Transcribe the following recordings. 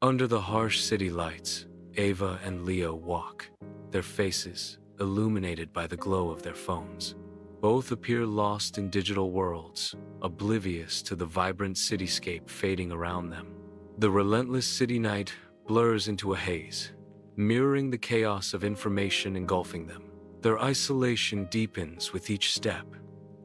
Under the harsh city lights, Ava and Leo walk, their faces illuminated by the glow of their phones. Both appear lost in digital worlds, oblivious to the vibrant cityscape fading around them. The relentless city night blurs into a haze, mirroring the chaos of information engulfing them. Their isolation deepens with each step,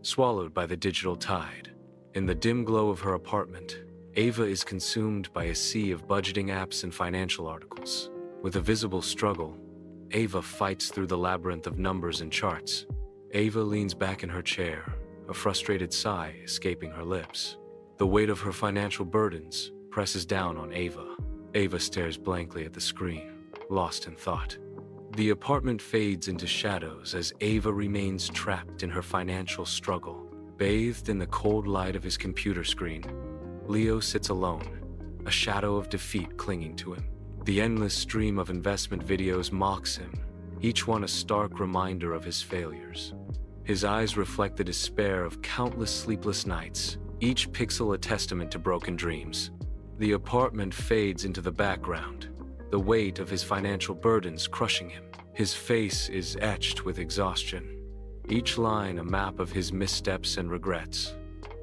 swallowed by the digital tide. In the dim glow of her apartment, Ava is consumed by a sea of budgeting apps and financial articles. With a visible struggle, Ava fights through the labyrinth of numbers and charts. Ava leans back in her chair, a frustrated sigh escaping her lips. The weight of her financial burdens presses down on Ava. Ava stares blankly at the screen, lost in thought. The apartment fades into shadows as Ava remains trapped in her financial struggle. Bathed in the cold light of his computer screen, Leo sits alone, a shadow of defeat clinging to him. The endless stream of investment videos mocks him, each one a stark reminder of his failures. His eyes reflect the despair of countless sleepless nights, each pixel a testament to broken dreams. The apartment fades into the background, the weight of his financial burdens crushing him. His face is etched with exhaustion, each line a map of his missteps and regrets.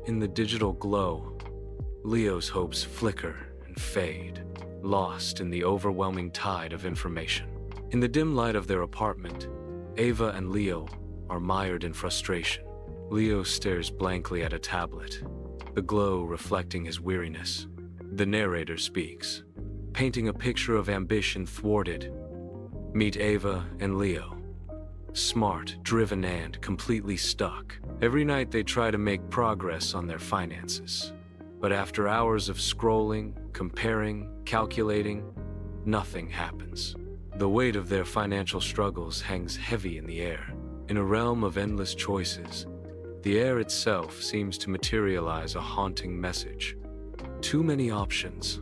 In the digital glow, Leo's hopes flicker and fade, lost in the overwhelming tide of information. In the dim light of their apartment, Ava and Leo are mired in frustration. Leo stares blankly at a tablet, the glow reflecting his weariness. The narrator speaks, painting a picture of ambition thwarted. Meet Ava and Leo. Smart, driven, and completely stuck. Every night they try to make progress on their finances. But after hours of scrolling, comparing, calculating, nothing happens. The weight of their financial struggles hangs heavy in the air. In a realm of endless choices, the air itself seems to materialize a haunting message. Too many options.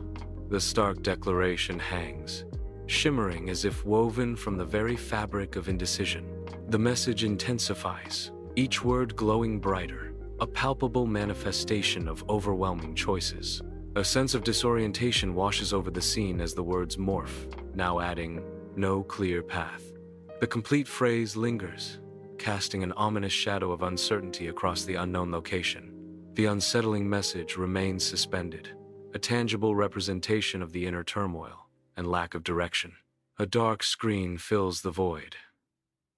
The stark declaration hangs, shimmering as if woven from the very fabric of indecision. The message intensifies, each word glowing brighter, a palpable manifestation of overwhelming choices. A sense of disorientation washes over the scene as the words morph, now adding, "no clear path." The complete phrase lingers, casting an ominous shadow of uncertainty across the unknown location. The unsettling message remains suspended, a tangible representation of the inner turmoil and lack of direction. A dark screen fills the void,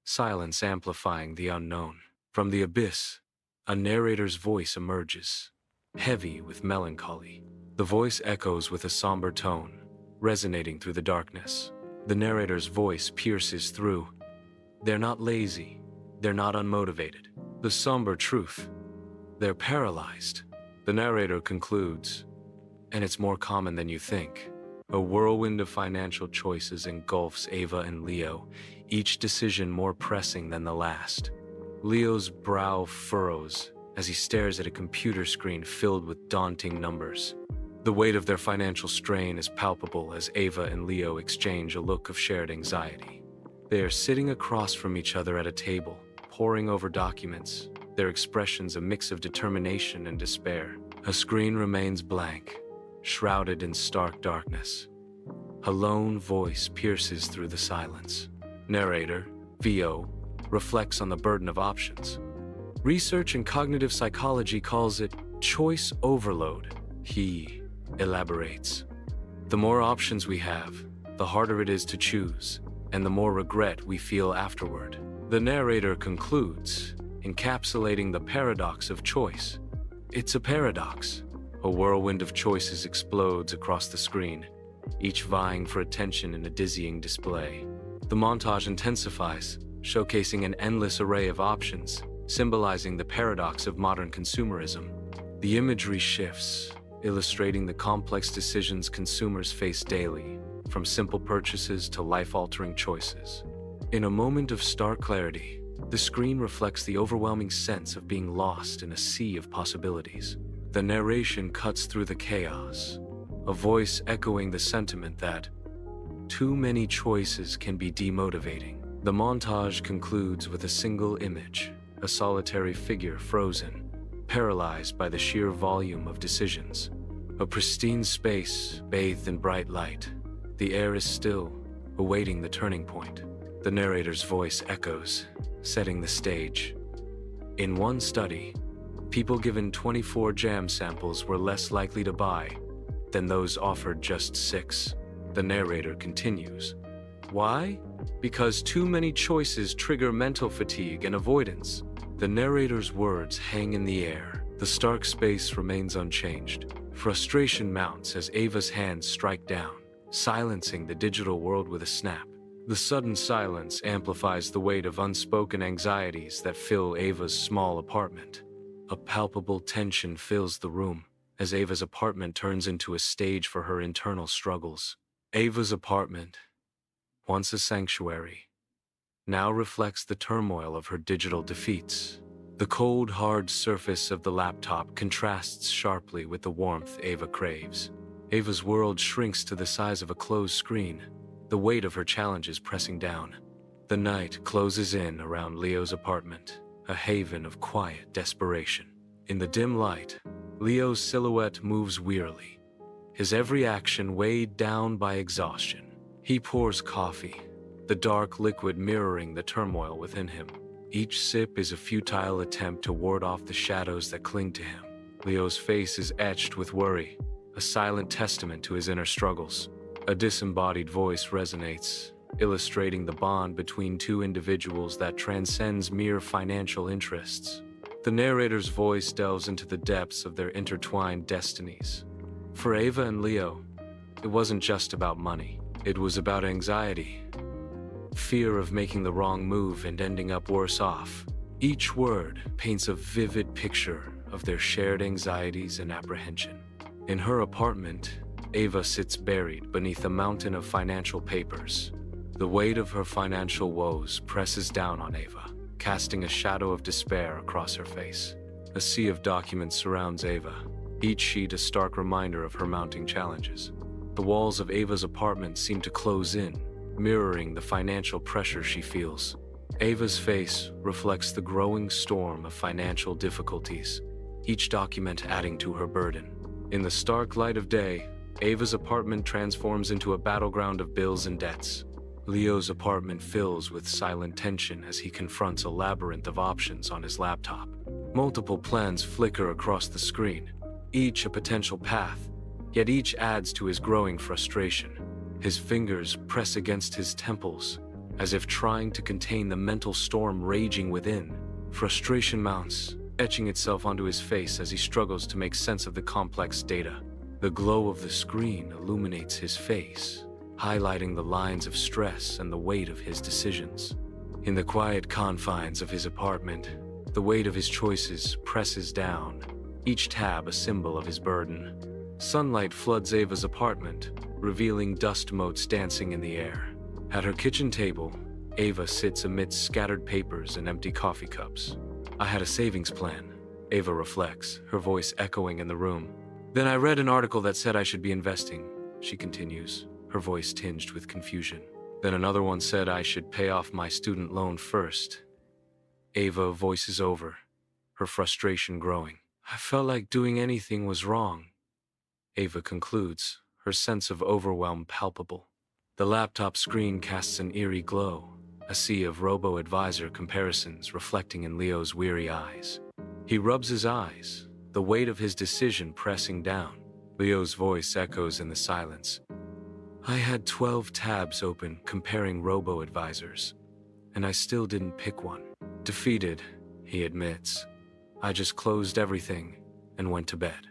silence amplifying the unknown. From the abyss, a narrator's voice emerges, heavy with melancholy. The voice echoes with a somber tone, resonating through the darkness. The narrator's voice pierces through. They're not lazy, they're not unmotivated. The somber truth, they're paralyzed. The narrator concludes, and it's more common than you think. A whirlwind of financial choices engulfs Ava and Leo, each decision more pressing than the last. Leo's brow furrows as he stares at a computer screen filled with daunting numbers. The weight of their financial strain is palpable as Ava and Leo exchange a look of shared anxiety. They are sitting across from each other at a table, poring over documents, their expressions a mix of determination and despair. A screen remains blank, shrouded in stark darkness. A lone voice pierces through the silence. Narrator, VO, reflects on the burden of options. Research in cognitive psychology calls it choice overload. He elaborates. The more options we have, the harder it is to choose, and the more regret we feel afterward. The narrator concludes, encapsulating the paradox of choice. It's a paradox. A whirlwind of choices explodes across the screen, each vying for attention in a dizzying display. The montage intensifies, showcasing an endless array of options, symbolizing the paradox of modern consumerism. The imagery shifts, illustrating the complex decisions consumers face daily, from simple purchases to life-altering choices. In a moment of stark clarity, the screen reflects the overwhelming sense of being lost in a sea of possibilities. The narration cuts through the chaos, a voice echoing the sentiment that too many choices can be demotivating. The montage concludes with a single image, a solitary figure frozen, paralyzed by the sheer volume of decisions. A pristine space bathed in bright light. The air is still, awaiting the turning point. The narrator's voice echoes, setting the stage. In one study, people given 24 jam samples were less likely to buy than those offered just 6. The narrator continues. Why? Because too many choices trigger mental fatigue and avoidance. The narrator's words hang in the air. The stark space remains unchanged. Frustration mounts as Ava's hands strike down, silencing the digital world with a snap. The sudden silence amplifies the weight of unspoken anxieties that fill Ava's small apartment. A palpable tension fills the room as Ava's apartment turns into a stage for her internal struggles. Ava's apartment, once a sanctuary, now reflects the turmoil of her digital defeats. The cold, hard surface of the laptop contrasts sharply with the warmth Ava craves. Ava's world shrinks to the size of a closed screen, the weight of her challenges pressing down. The night closes in around Leo's apartment, a haven of quiet desperation. In the dim light, Leo's silhouette moves wearily, his every action weighed down by exhaustion. He pours coffee, the dark liquid mirroring the turmoil within him. Each sip is a futile attempt to ward off the shadows that cling to him. Leo's face is etched with worry, a silent testament to his inner struggles. A disembodied voice resonates, illustrating the bond between two individuals that transcends mere financial interests. The narrator's voice delves into the depths of their intertwined destinies. For Ava and Leo, it wasn't just about money. It was about anxiety, fear of making the wrong move and ending up worse off. Each word paints a vivid picture of their shared anxieties and apprehension. In her apartment, Ava sits buried beneath a mountain of financial papers. The weight of her financial woes presses down on Ava, casting a shadow of despair across her face. A sea of documents surrounds Ava, each sheet a stark reminder of her mounting challenges. The walls of Ava's apartment seem to close in, mirroring the financial pressure she feels. Ava's face reflects the growing storm of financial difficulties, each document adding to her burden. In the stark light of day, Ava's apartment transforms into a battleground of bills and debts. Leo's apartment fills with silent tension as he confronts a labyrinth of options on his laptop. Multiple plans flicker across the screen, each a potential path, yet each adds to his growing frustration. His fingers press against his temples, as if trying to contain the mental storm raging within. Frustration mounts, etching itself onto his face as he struggles to make sense of the complex data. The glow of the screen illuminates his face, highlighting the lines of stress and the weight of his decisions. In the quiet confines of his apartment, the weight of his choices presses down, each tab a symbol of his burden. Sunlight floods Ava's apartment, revealing dust motes dancing in the air. At her kitchen table, Ava sits amidst scattered papers and empty coffee cups. I had a savings plan, Ava reflects, her voice echoing in the room. Then I read an article that said I should be investing, she continues, her voice tinged with confusion. Then another one said I should pay off my student loan first. Ava voices over, her frustration growing. I felt like doing anything was wrong. Ava concludes, her sense of overwhelm palpable. The laptop screen casts an eerie glow, a sea of robo-advisor comparisons reflecting in Leo's weary eyes. He rubs his eyes, the weight of his decision pressing down. Leo's voice echoes in the silence. I had 12 tabs open comparing robo-advisors, and I still didn't pick one. Defeated, he admits. I just closed everything and went to bed.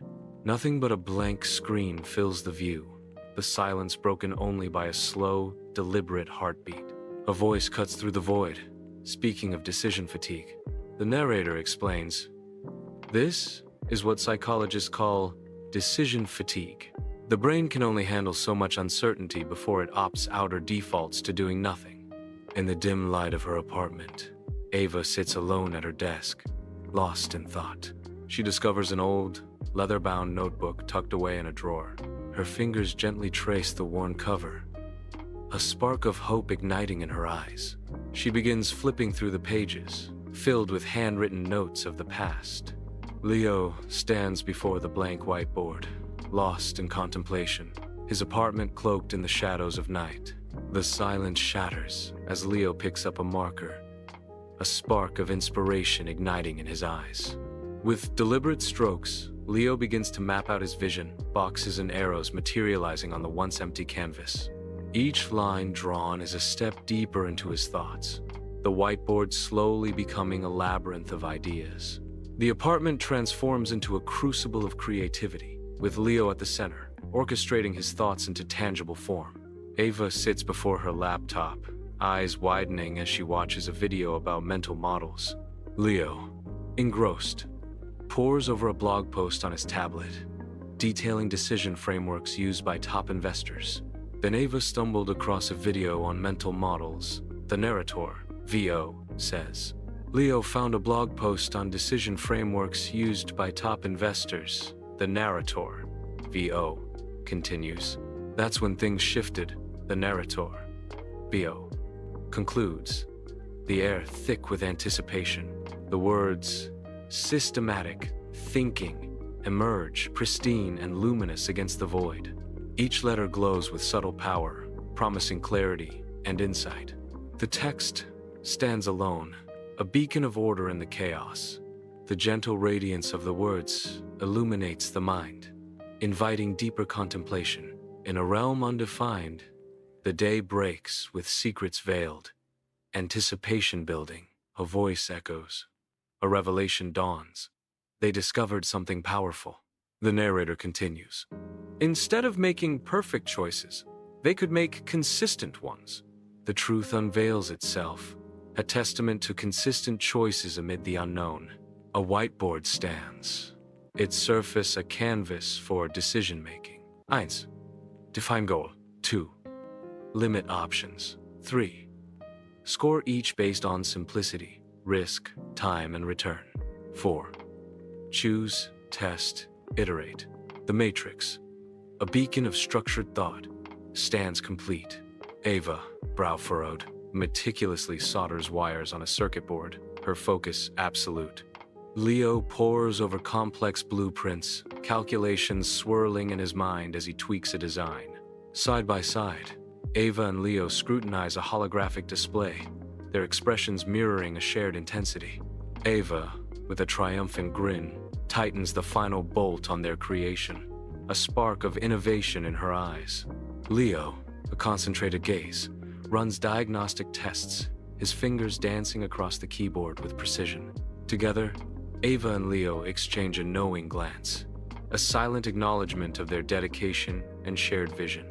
Nothing but a blank screen fills the view, the silence broken only by a slow, deliberate heartbeat. A voice cuts through the void, speaking of decision fatigue. The narrator explains, "This is what psychologists call decision fatigue. The brain can only handle so much uncertainty before it opts out or defaults to doing nothing." In the dim light of her apartment, Ava sits alone at her desk, lost in thought. She discovers an old, leather-bound notebook tucked away in a drawer. Her fingers gently trace the worn cover, a spark of hope igniting in her eyes. She begins flipping through the pages, filled with handwritten notes of the past. Leo stands before the blank whiteboard, lost in contemplation, his apartment cloaked in the shadows of night. The silence shatters as Leo picks up a marker, a spark of inspiration igniting in his eyes. With deliberate strokes, Leo begins to map out his vision, boxes and arrows materializing on the once empty canvas. Each line drawn is a step deeper into his thoughts, the whiteboard slowly becoming a labyrinth of ideas. The apartment transforms into a crucible of creativity, with Leo at the center, orchestrating his thoughts into tangible form. Ava sits before her laptop, eyes widening as she watches a video about mental models. Leo, engrossed, pores over a blog post on his tablet, detailing decision frameworks used by top investors. Then Ava stumbled across a video on mental models. The narrator, VO, says, Leo found a blog post on decision frameworks used by top investors. The narrator, VO, continues. That's when things shifted. The narrator, VO, concludes, the air thick with anticipation. The words, systematic, thinking, emerge, pristine and luminous against the void. Each letter glows with subtle power, promising clarity and insight. The text stands alone, a beacon of order in the chaos. The gentle radiance of the words illuminates the mind, inviting deeper contemplation. In a realm undefined, the day breaks with secrets veiled, anticipation building, a voice echoes, a revelation dawns. They discovered something powerful. The narrator continues. Instead of making perfect choices, they could make consistent ones. The truth unveils itself, a testament to consistent choices amid the unknown. A whiteboard stands, its surface a canvas for decision-making. 1. Define goal. 2. Limit options. 3. Score each based on simplicity, risk, time, and return. 4. Choose, test, iterate. The matrix, a beacon of structured thought, stands complete. Ava, brow furrowed, meticulously solders wires on a circuit board, her focus absolute. Leo pores over complex blueprints, calculations swirling in his mind as he tweaks a design. Side by side, Ava and Leo scrutinize a holographic display, their expressions mirroring a shared intensity. Ava, with a triumphant grin, tightens the final bolt on their creation, a spark of innovation in her eyes. Leo, a concentrated gaze, runs diagnostic tests, his fingers dancing across the keyboard with precision. Together, Ava and Leo exchange a knowing glance, a silent acknowledgement of their dedication and shared vision.